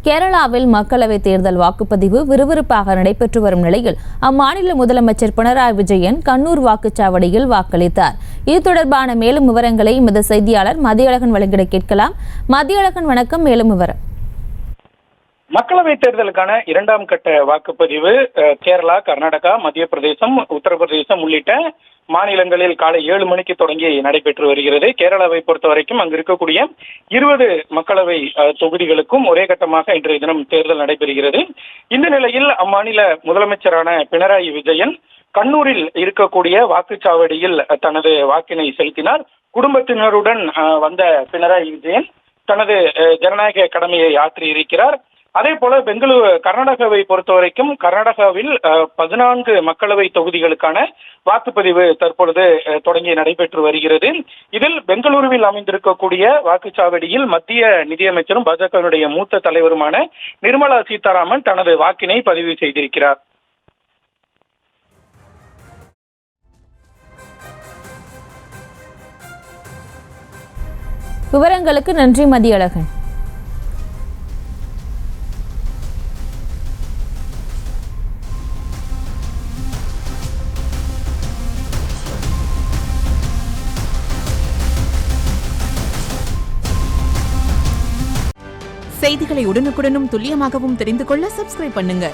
கேரளாவில் மக்களவைத் தேர்தல் வாக்குப்பதிவு விறுவிறுப்பாக நடைபெற்று வரும் நிலையில் அம்மாநில முதலமைச்சர் பினராயி விஜயன் கண்ணூர் வாக்குச்சாவடியில் வாக்களித்தார். இது தொடர்பான மேலும் விவரங்களை எமது செய்தியாளர் மதியழகன் வழங்கிட கேட்கலாம். மதியழகன், வணக்கம். மேலும் விவரம். மக்களவைத் தேர்தலுக்கான இரண்டாம் கட்ட வாக்குப்பதிவு கேரளா, கர்நாடகா, மத்திய பிரதேசம், உத்தரப்பிரதேசம் உள்ளிட்ட மாநிலங்களில் காலை 7 மணிக்கு தொடங்கி நடைபெற்று வருகிறது. கேரளாவை பொறுத்த வரைக்கும் அங்கு இருக்கக்கூடிய 20 மக்களவை தொகுதிகளுக்கும் ஒரே கட்டமாக இன்றைய தினம் தேர்தல் நடைபெறுகிறது. இந்த நிலையில் அம்மாநில முதலமைச்சரான பினராயி விஜயன் கண்ணூரில் இருக்கக்கூடிய வாக்குச்சாவடியில் தனது வாக்கினை செலுத்தினார். குடும்பத்தினருடன் வந்த பினராயி விஜயன் தனது ஜனநாயக கடமையை ஆற்றியிருக்கிறார். அதே போல கர்நாடகாவை பொறுத்த வரைக்கும் கர்நாடகாவில் 14 மக்களவை தொகுதிகளுக்கான வாக்குப்பதிவு தற்பொழுது தொடங்கி நடைபெற்று வருகிறது. இதில் பெங்களூருவில் அமைந்திருக்கக்கூடிய வாக்குச்சாவடியில் மத்திய நிதியமைச்சரும் பாஜகவினுடைய மூத்த தலைவருமான நிர்மலா சீதாராமன் தனது வாக்கினை பதிவு செய்திருக்கிறார். விவரங்களுக்கு நன்றி மதியழகன். செய்திகளை உடனுக்குடனும் துல்லியமாகவும் தெரிந்து கொள்ள சப்ஸ்கிரைப் பண்ணுங்க.